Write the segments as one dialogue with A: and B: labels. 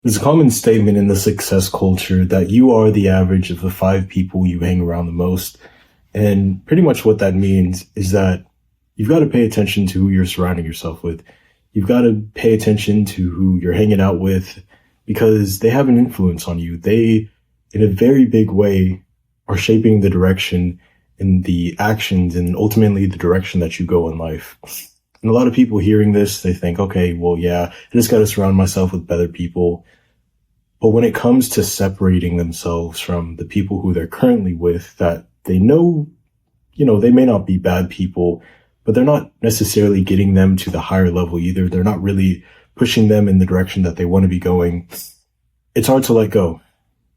A: There's a common statement in the success culture that you are the average of the five people you hang around the most. And pretty much what that means is that you've got to pay attention to who you're surrounding yourself with. You've got to pay attention to who you're hanging out with because they have an influence on you. They, in a very big way, are shaping the direction and the actions and ultimately the direction that you go in life. And a lot of people hearing this, they think, okay, well, yeah, I just got to surround myself with better people. But when it comes to separating themselves from the people who they're currently with, that they know, they may not be bad people, but they're not necessarily getting them to the higher level either. They're not really pushing them in the direction that they want to be going. It's hard to let go,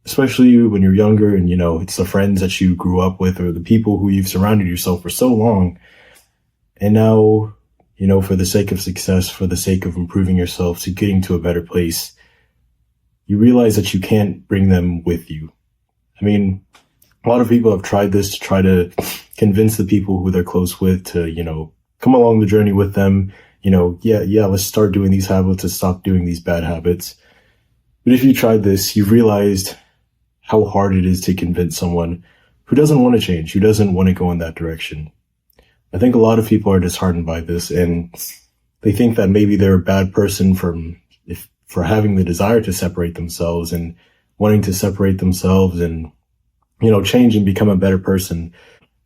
A: especially when you're younger and, it's the friends that you grew up with or the people who you've surrounded yourself for so long. And now, for the sake of success, for the sake of improving yourself to getting to a better place, you realize that you can't bring them with you. I mean, a lot of people have tried this to try to convince the people who they're close with to, come along the journey with them. Let's start doing these habits and stop doing these bad habits. But if you tried this, you've realized how hard it is to convince someone who doesn't want to change, who doesn't want to go in that direction. I think a lot of people are disheartened by this and they think that maybe they're a bad person for having the desire to separate themselves and wanting to separate themselves and, change and become a better person.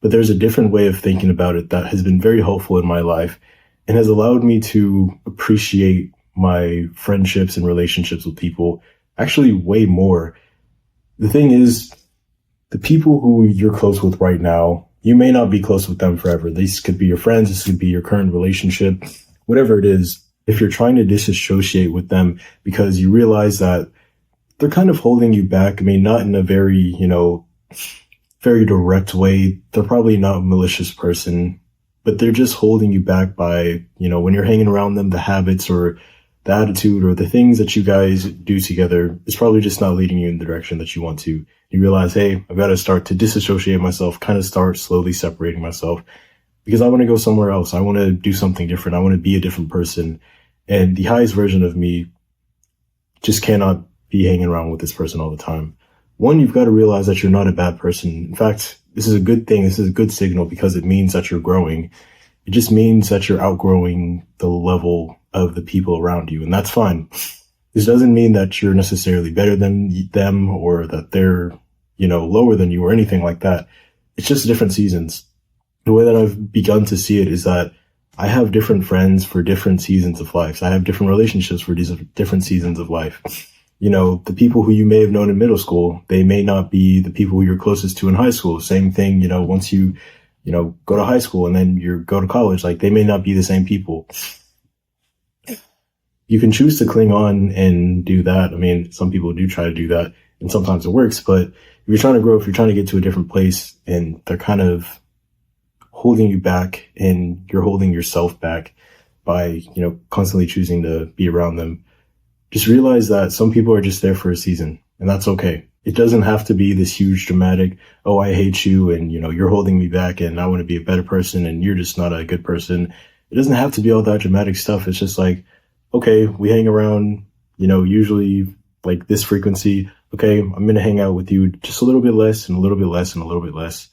A: But there's a different way of thinking about it that has been very helpful in my life and has allowed me to appreciate my friendships and relationships with people actually way more. The thing is, the people who you're close with right now, you may not be close with them forever. These could be your friends. This could be your current relationship, whatever it is. If you're trying to disassociate with them because you realize that they're kind of holding you back. I mean, not in a very, very direct way. They're probably not a malicious person, but they're just holding you back by, when you're hanging around them, the habits or the attitude or the things that you guys do together is probably just not leading you in the direction that you want to. You realize, hey, I've got to start to disassociate myself, kind of start slowly separating myself because I want to go somewhere else. I want to do something different. I want to be a different person. And the highest version of me just cannot be hanging around with this person all the time. One, you've got to realize that you're not a bad person. In fact, this is a good thing. This is a good signal because it means that you're growing. It just means that you're outgrowing the level of the people around you. And that's fine. This doesn't mean that you're necessarily better than them or that they're, lower than you or anything like that. It's just different seasons. The way that I've begun to see it is that I have different friends for different seasons of life. I have different relationships for these different seasons of life. The people who you may have known in middle school, they may not be the people who you're closest to in high school. Same thing, once you, go to high school and then you go to college, like they may not be the same people. You can choose to cling on and do that. I mean, some people do try to do that and sometimes it works, but if you're trying to grow, if you're trying to get to a different place and they're kind of holding you back and you're holding yourself back by, constantly choosing to be around them, just realize that some people are just there for a season and that's okay. It doesn't have to be this huge dramatic, oh, I hate you and, you're holding me back and I want to be a better person and you're just not a good person. It doesn't have to be all that dramatic stuff. It's just like, okay, we hang around, usually like this frequency. Okay, I'm going to hang out with you just a little bit less and a little bit less and a little bit less.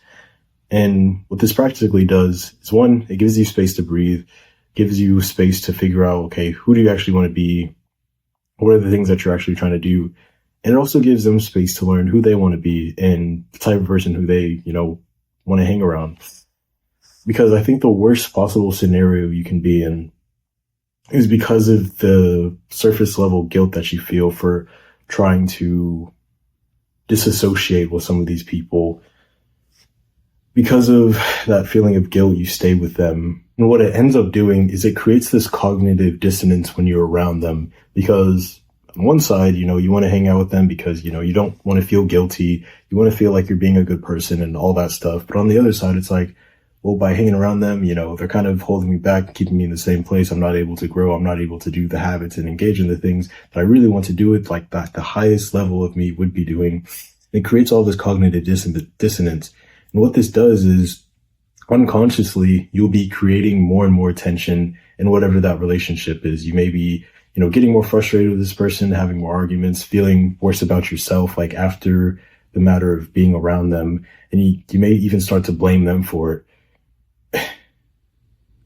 A: And what this practically does is one, it gives you space to breathe, gives you space to figure out, okay, who do you actually want to be? What are the things that you're actually trying to do? And it also gives them space to learn who they want to be and the type of person who they, want to hang around. Because I think the worst possible scenario you can be in is because of the surface level guilt that you feel for trying to disassociate with some of these people. Because of that feeling of guilt, you stay with them. And what it ends up doing is it creates this cognitive dissonance when you're around them. Because on one side, you want to hang out with them because, you don't want to feel guilty. You want to feel like you're being a good person and all that stuff. But on the other side, it's like, well, by hanging around them, they're kind of holding me back, keeping me in the same place. I'm not able to grow. I'm not able to do the habits and engage in the things that I really want to do it like that the highest level of me would be doing. It creates all this cognitive dissonance. And what this does is unconsciously, you'll be creating more and more tension in whatever that relationship is. You may be, getting more frustrated with this person, having more arguments, feeling worse about yourself, like after the matter of being around them. And you may even start to blame them for it.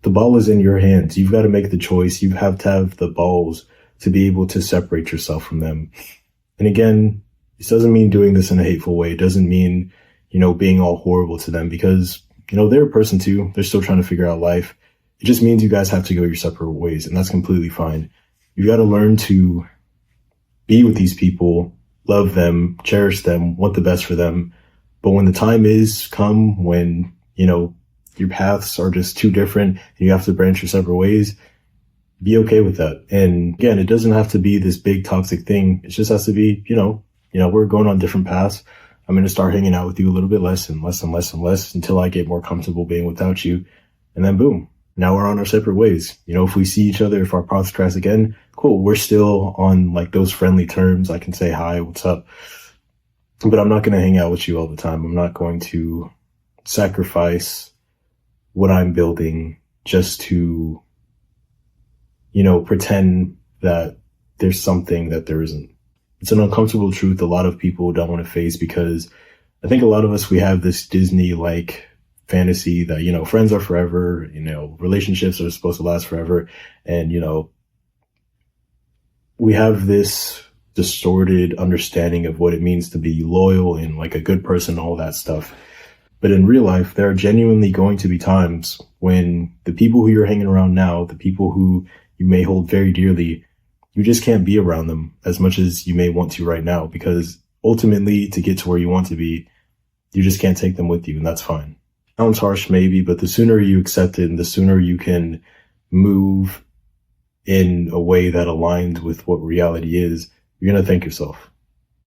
A: The ball is in your hands. You've got to make the choice. You have to have the balls to be able to separate yourself from them. And again, this doesn't mean doing this in a hateful way. It doesn't mean, being all horrible to them because, they're a person too. They're still trying to figure out life. It just means you guys have to go your separate ways, and that's completely fine. You got to learn to be with these people, love them, cherish them, want the best for them. But when the time is come when, your paths are just too different and you have to branch your separate ways, be okay with that. And again, it doesn't have to be this big toxic thing. It just has to be, we're going on different paths. I'm going to start hanging out with you a little bit less and less and less and less until I get more comfortable being without you. And then boom, now we're on our separate ways. If we see each other, if our paths cross again, cool. We're still on like those friendly terms. I can say, hi, what's up? But I'm not going to hang out with you all the time. I'm not going to sacrifice what I'm building just to, pretend that there's something that there isn't. It's an uncomfortable truth a lot of people don't want to face because I think a lot of us, we have this Disney-like fantasy that, friends are forever, relationships are supposed to last forever. And, we have this distorted understanding of what it means to be loyal and like a good person, all that stuff. But in real life, there are genuinely going to be times when the people who you're hanging around now, the people who you may hold very dearly, you just can't be around them as much as you may want to right now, because ultimately to get to where you want to be, you just can't take them with you, and that's fine. Sounds harsh maybe, but the sooner you accept it and the sooner you can move in a way that aligns with what reality is, you're going to thank yourself.